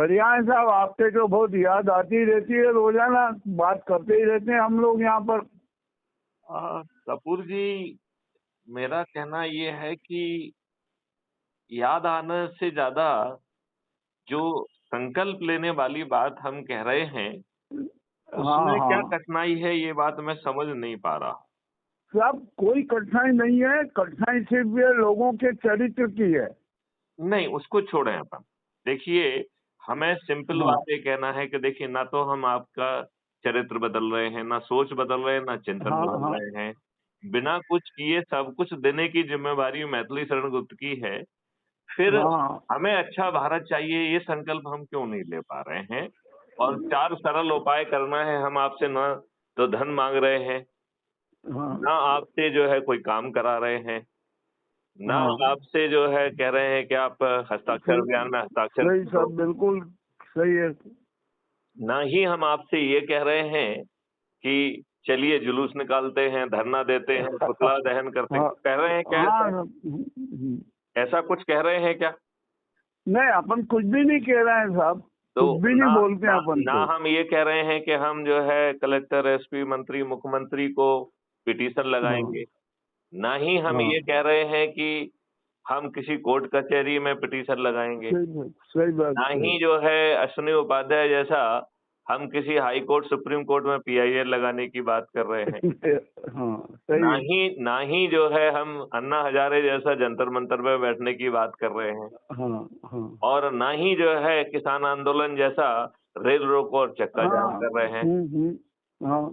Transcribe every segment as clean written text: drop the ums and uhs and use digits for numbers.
बढ़िया है साहब, आपके तो बहुत याद आती रहती है, रोजाना बात करते ही रहते हैं हम लोग यहाँ पर। कपूर जी, मेरा कहना ये है कि याद आने से ज्यादा जो संकल्प लेने वाली बात हम कह रहे हैं, हाँ उसमें क्या हाँ कठिनाई है ये बात मैं समझ नहीं पा रहा। साहब, कोई कठिनाई नहीं है, कठिनाई सिर्फ ये लोगों के चरित्र की है। नहीं, उसको छोड़ें अपन। देखिए, हमें सिंपल हाँ बात ये कहना है कि देखिए, ना तो हम आपका चरित्र बदल रहे हैं, ना सोच बदल रहे हैं, ना चिंतन हाँ बदल हाँ रहे हैं। बिना कुछ किए सब कुछ देने की जिम्मेवारी मैथिली शरण गुप्त की है। फिर हाँ हमें अच्छा भारत चाहिए, ये संकल्प हम क्यों नहीं ले पा रहे हैं? और 4 सरल उपाय करना है, हम आपसे ना तो धन मांग रहे हैं, हाँ ना आपसे जो है कोई काम करा रहे हैं, ना हाँ आपसे जो है कह रहे हैं कि आप हस्ताक्षर सही, अभियान में हस्ताक्षर सही कर दो। सब बिल्कुल सही है। ना ही हम आपसे ये कह रहे हैं कि चलिए जुलूस निकालते हैं, धरना देते हैं, पुतला दहन करते हैं। हाँ कह रहे हैं क्या ऐसा? हाँ ऐसा कुछ कह रहे हैं क्या? नहीं, अपन कुछ भी नहीं कह रहे हैं साहब, तो कुछ भी ना नहीं बोलते हैं ना अपन ना तो। हम ये कह रहे हैं कि हम जो है कलेक्टर, एसपी, मंत्री, मुख्यमंत्री को पिटीशन हाँ लगाएंगे। ना ही हम हाँ ये कह रहे हैं कि हम किसी कोर्ट कचहरी में पिटीशन लगाएंगे। सही बात ना है। ही जो है अश्विनी उपाध्याय जैसा हम किसी हाई कोर्ट, सुप्रीम कोर्ट में पीआईएल लगाने की बात कर रहे हैं। हाँ सही है। ना ही जो है हम अन्ना हजारे जैसा जंतर मंतर पे बैठने की बात कर रहे हैं। हाँ हाँ और ना ही जो है किसान आंदोलन जैसा रेल रोको और चक्का जाम हाँ कर रहे हैं। हाँ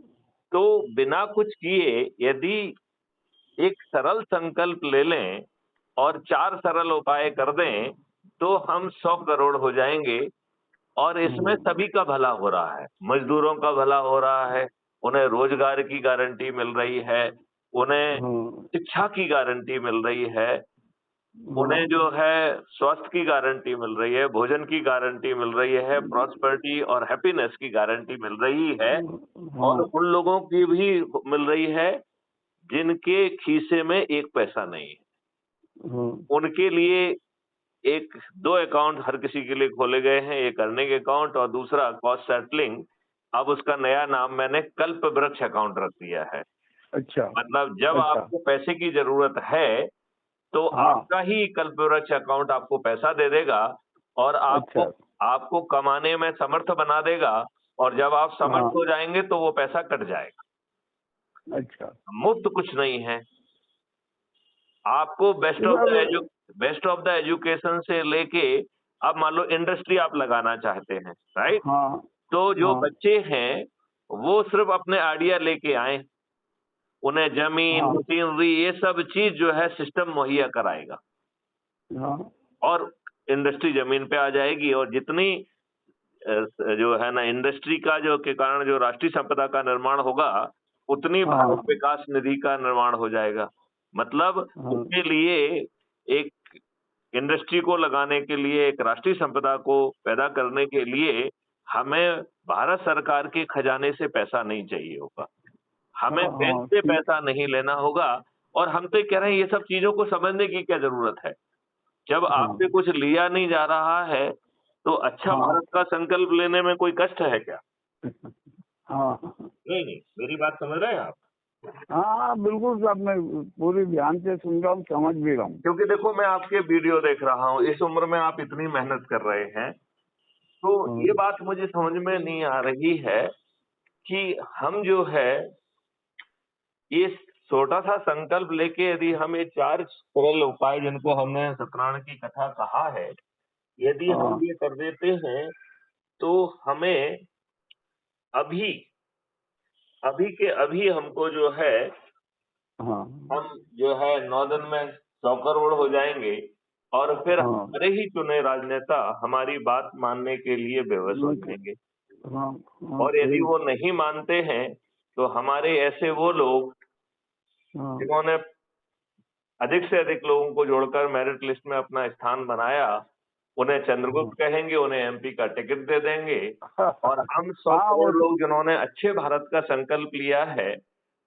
तो बिना कुछ किए यदि एक सरल संकल्प ले लें और 4 सरल उपाय कर दें, तो हम 100 करोड़ हो जाएंगे। और इसमें हाँ सभी का भला हो रहा है, मजदूरों का भला हो रहा है, उन्हें रोजगार की गारंटी मिल रही है, उन्हें हाँ शिक्षा की गारंटी मिल रही है, उन्हें हाँ जो है स्वास्थ्य की गारंटी मिल रही है, भोजन की गारंटी मिल रही है, प्रॉस्पेरिटी और हैप्पीनेस की गारंटी मिल रही है। और हाँ उन लोगों की भी मिल रही है जिनके खीसे में 1 पैसा नहीं है। हाँ उनके लिए एक 2 अकाउंट हर किसी के लिए खोले गए हैं, एक अर्निंग अकाउंट और दूसरा कॉस्ट सेटलिंग। अब उसका नया नाम मैंने कल्प वृक्ष अकाउंट रख दिया है। अच्छा मतलब जब अच्छा आपको पैसे की जरूरत है, तो हाँ आपका ही कल्प वृक्ष अकाउंट आपको पैसा दे देगा और आपको अच्छा आपको कमाने में समर्थ बना देगा। और जब आप समर्थ हाँ हो जाएंगे तो वो पैसा कट जाएगा। अच्छा मुफ्त कुछ नहीं है। आपको sir best of the education से लेके, अब मान लो इंडस्ट्री आप लगाना चाहते हैं, राइट? हाँ तो जो हाँ बच्चे हैं, वो सिर्फ अपने आइडिया लेके आए, उन्हें जमीन, हाँ मशीनरी ये सब चीज जो है सिस्टम मुहैया कराएगा हाँ और इंडस्ट्री जमीन पे आ जाएगी। और जितनी जो है ना इंडस्ट्री का जो के कारण जो राष्ट्रीय संपदा का निर्माण होगा, उतनी हाँ भारत विकास निधि का निर्माण हो जाएगा। मतलब हाँ उसके लिए एक इंडस्ट्री को लगाने के लिए, एक राष्ट्रीय संपदा को पैदा करने के लिए हमें भारत सरकार के खजाने से पैसा नहीं चाहिए होगा, हमें हाँ बैंक हाँ से ठीक। पैसा नहीं लेना होगा। और हम तो कह रहे हैं ये सब चीजों को समझने की क्या जरूरत है? जब आपसे हाँ कुछ लिया नहीं जा रहा है, तो अच्छा हाँ भारत का संकल्प लेने में कोई कष्ट है क्या? हाँ नहीं, नहीं, मेरी बात समझ रहे हैं आप? हाँ बिल्कुल साहब, मैं पूरी ध्यान से सुन रहा हूँ, समझ भी रहा हूँ। क्योंकि देखो, मैं आपके वीडियो देख रहा हूँ, इस उम्र में आप इतनी मेहनत कर रहे हैं, तो हाँ ये बात मुझे समझ में नहीं आ रही है कि हम जो है ये छोटा सा संकल्प लेके यदि हम ये 4 सरल उपाय जिनको हमने सत्यनारायण की कथा कहा है, यदि हम हाँ ये कर देते हैं, तो हमें अभी अभी के अभी हमको जो है, हाँ हम जो है 9 दिन में 100 करोड़ हो जाएंगे। और फिर हाँ हमारे ही चुने राजनेता हमारी बात मानने के लिए बेवश हो बिल्कुल। जाएंगे। हाँ हाँ और यदि सही। वो नहीं मानते हैं, तो हमारे ऐसे वो लोग हाँ जिन्होंने अधिक से अधिक लोगों को जोड़कर मेरिट लिस्ट में अपना स्थान बनाया, उन्हें हाँ चंद्रगुप्त कहेंगे, उन्हें एमपी का टिकट दे देंगे। और हम 100 हाँ करोड़ लोग जिन्होंने अच्छे भारत का संकल्प लिया है,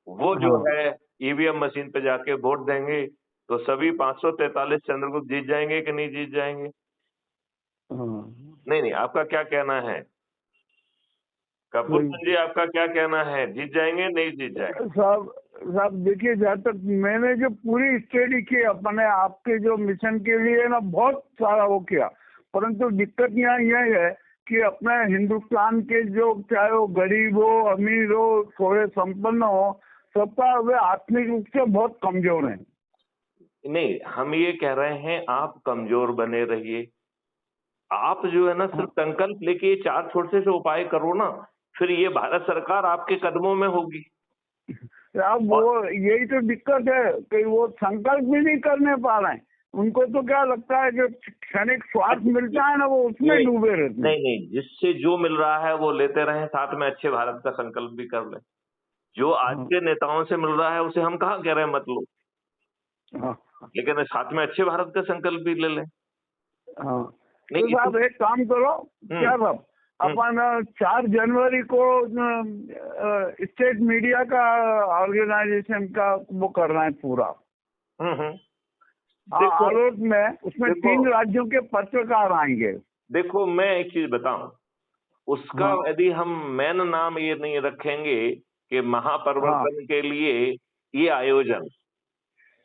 वो जो हाँ है ईवीएम मशीन पे जाके वोट देंगे। तो सभी 543 चंद्रगुप्त जीत जाएंगे कि नहीं जीत जाएंगे? हाँ नहीं नहीं, आपका क्या कहना है कपूर वही। सिंह जी, आपका क्या कहना है, जीत जाएंगे नहीं जीत जाएंगे? साहब साहब देखिए, जहाँ तक मैंने जो पूरी स्टडी की अपने आपके जो मिशन के लिए ना, बहुत सारा वो किया, परंतु दिक्कत यहाँ यह है कि अपने हिंदुस्तान के जो, चाहे वो गरीब हो अमीर हो थोड़े संपन्न हो, सबका वे आर्थिक रूप से बहुत कमजोर है। नहीं, हम ये कह रहे हैं आप कमजोर बने रहिए, आप जो है ना सिर्फ संकल्प लेके ये 4 छोटे से उपाय करो ना, फिर ये भारत सरकार आपके कदमों में होगी। अब वो यही तो दिक्कत है कि वो संकल्प भी नहीं करने पा रहे हैं। उनको तो क्या लगता है जो क्षणिक स्वार्थ मिलता है ना, वो उसमें नहीं डूबे रहते हैं। नहीं नहीं, जिससे जो मिल रहा है वो लेते रहें, साथ में अच्छे भारत का संकल्प भी कर लें। जो आज हाँ, के नेताओं से मिल रहा है उसे हम कहाँ कह रहे हैं मत लो, हाँ, लेकिन साथ में अच्छे भारत का संकल्प भी ले लें। हाँ। नहीं तो साहब एक काम करो, क्या साहब, अपन 4 जनवरी को स्टेट मीडिया का ऑर्गेनाइजेशन का वो करना है पूरा। हम्म। हाँ, देखो आलोट में उसमें देखो 3 राज्यों के पत्रकार आएंगे। देखो, मैं एक चीज बताऊं, उसका हाँ, यदि हम मेन नाम ये नहीं रखेंगे कि हाँ, महापरिवर्तन के लिए ये आयोजन,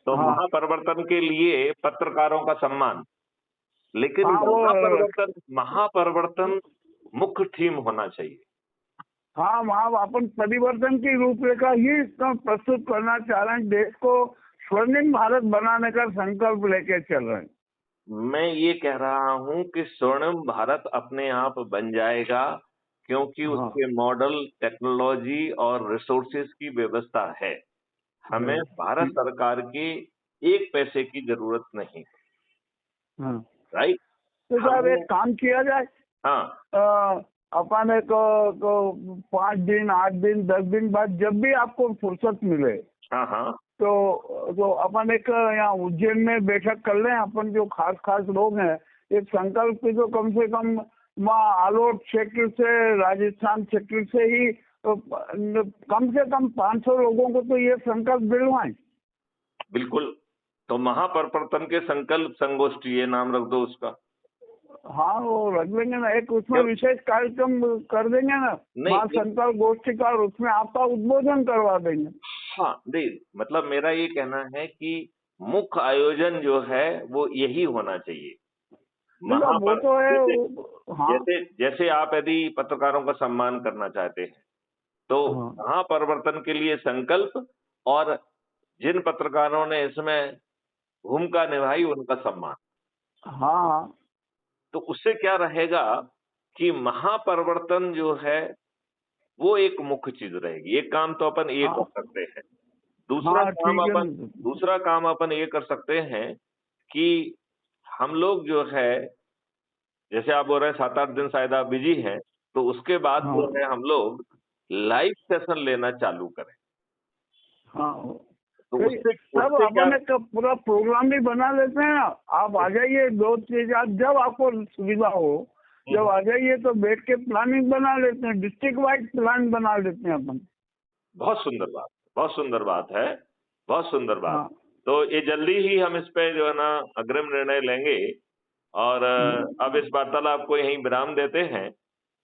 तो हाँ, महापरिवर्तन के लिए पत्रकारों का सम्मान, लेकिन हाँ, वो, महापरिवर्तन महापरिवर्तन मुख्य थीम होना चाहिए। हाँ, वहाँ अपन परिवर्तन की रूपरेखा ही इसका प्रस्तुत करना चाह रहे हैं। देश को स्वर्णिम भारत बनाने का संकल्प लेके चल रहे हैं। मैं ये कह रहा हूं कि स्वर्णिम भारत अपने आप बन जाएगा, क्योंकि हाँ, उसके मॉडल, टेक्नोलॉजी और रिसोर्सेज की व्यवस्था है। हमें भारत ठीक। सरकार के 1 पैसे की जरूरत नहीं, हाँ, राइट? तो साहब हमें एक काम किया जाए, हाँ अपन एक 5 दिन 8 दिन 10 दिन बाद जब भी आपको फुर्सत मिले, हाँ हाँ तो अपन एक यहाँ उज्जैन में बैठक कर लें। अपन जो खास खास लोग हैं, एक संकल्प की जो कम से कम वहाँ आलोट क्षेत्र से, राजस्थान क्षेत्र से ही कम से कम 500 लोगों को तो ये संकल्प दिलवाएं। बिल्कुल। तो महापरिवर्तन के संकल्प संगोष्ठी, ये नाम रख दो उसका। हाँ, वो रख लेंगे ना, एक उसमें क्यों विशेष कार्यक्रम कर देंगे ना, नहीं महासंकल्प गोष्ठी का, और उसमें आपका उद्बोधन करवा देंगे। हाँ नहीं, मतलब मेरा ये कहना है कि मुख्य आयोजन जो है वो यही होना चाहिए। ठीक है, वो महापर तो है जैसे हाँ, जैसे जैसे आप यदि पत्रकारों का सम्मान करना चाहते हैं, तो हाँ, महापरिवर्तन के लिए संकल्प, और जिन पत्रकारों ने इसमें भूमिका निभाई उनका सम्मान। हाँ, हाँ, तो उससे क्या रहेगा कि महापरिवर्तन जो है वो एक मुख्य चीज रहेगी। एक काम तो अपन ये कर हाँ, सकते हैं। दूसरा हाँ, काम ठीक है अपन ना। दूसरा काम अपन ये कर सकते हैं कि हम लोग जो है, जैसे आप बोल रहे हैं 7-8 दिन शायद आप बिजी हैं, तो उसके बाद हाँ, जो है हम लोग लाइव सेशन लेना चालू करें। हाँ, तो सही। उससे सब उससे क्या अपन एक पूरा प्रोग्राम भी बना लेते हैं ना। आप आ जाइए, 2-3 जब आपको सुविधा हो, जब आ जाइए तो बैठ के प्लानिंग बना लेते हैं, डिस्ट्रिक्ट वाइज प्लान बना लेते हैं अपन। बहुत सुंदर बात, बहुत सुंदर बात है, बहुत सुंदर बात। हाँ, तो ये जल्दी ही हम इस पे जो है ना अग्रिम निर्णय लेंगे, और अब इस वार्तालाप को यहीं विराम देते हैं।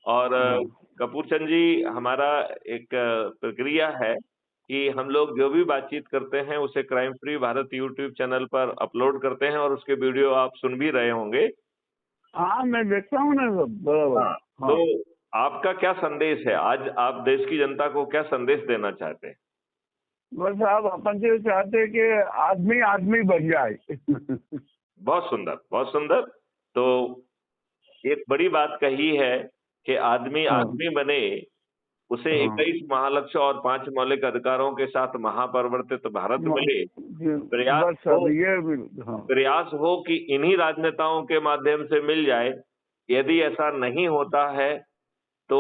और हाँ, कपूर चंद जी, हमारा एक प्रक्रिया है कि हम लोग जो भी बातचीत करते हैं उसे crime free Bharat YouTube channel पर अपलोड करते हैं, और उसके वीडियो आप सुन भी रहे होंगे। हाँ, मैं देखता हूँ ना सब बराबर। हाँ, हाँ, तो आपका क्या संदेश है आज, आप देश की जनता को क्या संदेश देना चाहते हैं? बस आप अपन से चाहते हैं कि आदमी आदमी बन जाए। बहुत सुंदर, बहुत सुंदर। तो एक बड़ी बात कही है कि आदमी हाँ, आदमी बने, उसे हाँ, 21 महालक्ष्य और 5 मौलिक अधिकारों के साथ महापरिवर्तित भारत मिले। प्रयास बस हो अब ये भी, हाँ, प्रयास हो कि इन्हीं राजनेताओं के माध्यम से मिल जाए। यदि ऐसा नहीं होता है तो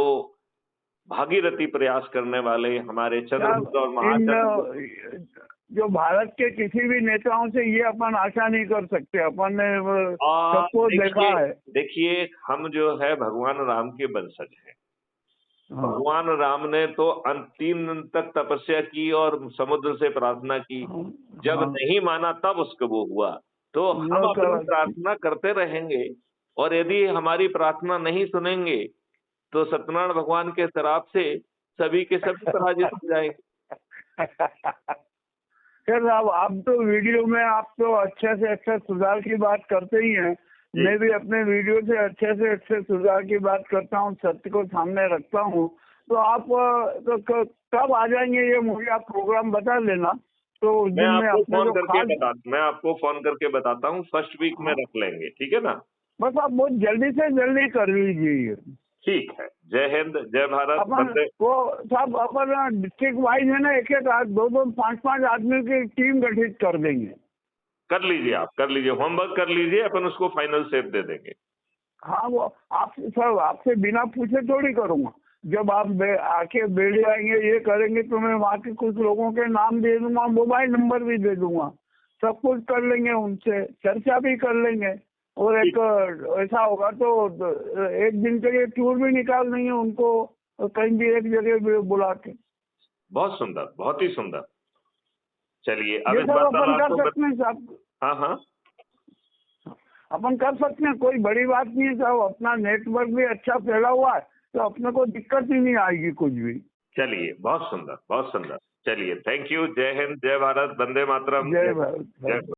भागीरथी प्रयास करने वाले हमारे साहब चंद्रगुप्त और इन महाचंद्रगुप्त। जो भारत के किसी भी नेताओं से ये अपन आशा नहीं कर सकते। अपन ने सबको देखा देखिए है। देखिए, हम जो है भगवान राम के वंशज हैं। हाँ, भगवान राम ने तो अंतिम दिन तक तपस्या की और समुद्र से प्रार्थना की। हाँ, जब हाँ, नहीं माना तब उसको वो हुआ। तो हम न अपनी कर, प्रार्थना करते रहेंगे और यदि हमारी प्रार्थना नहीं सुनेंगे तो सत्यनारायण भगवान के श्राप से सभी के सभी पराजित हो जाएंगे। सर साहब, आप तो वीडियो में आप तो अच्छे से अच्छे सुधार की बात करते ही हैं। मैं भी अपने वीडियो से अच्छे सुधार की बात करता हूँ, सत्य को सामने रखता हूँ। तो आप तो कब आ जाएंगे ये मुझे आप प्रोग्राम बता देना। तो उस दिन मैं आपको फोन करके बताता हूँ, फर्स्ट वीक में रख लेंगे, ठीक है ना? बस आप बहुत जल्दी से जल्दी कर लीजिए। ठीक है। जय हिंद, जय भारत। अपन वो साहब अपन डिस्ट्रिक्ट वाइज है ना, एक दो 5 आदमी की टीम गठित कर देंगे। कर लीजिए, आप कर लीजिए, होमवर्क कर लीजिए, अपन उसको फाइनल शेप दे देंगे। हाँ, वो आप सर आपसे बिना पूछे थोड़ी करूँगा। जब आप आके बैठ जाएंगे ये करेंगे तो मैं वहाँ के कुछ लोगों के नाम दे दूंगा, मोबाइल नंबर भी दे दूंगा, सब कुछ कर लेंगे, उनसे चर्चा भी कर लेंगे। और एक ऐसा होगा तो एक दिन के लिए टूर भी निकाल देंगे उनको, कहीं भी एक जगह भी बुला के। बहुत सुंदर, बहुत ही सुंदर। चलिए, अब ये इस सब अपन कर वार्तालाप को सकते हैं साहब। हाँ हाँ, अपन कर सकते हैं, कोई बड़ी बात नहीं है साहब। अपना नेटवर्क भी अच्छा फैला हुआ है तो अपने को दिक्कत ही नहीं आएगी कुछ भी। चलिए, बहुत सुंदर, बहुत सुंदर। चलिए, थैंक यू। जय हिंद, जय भारत, वंदे मातरम। जय भारत।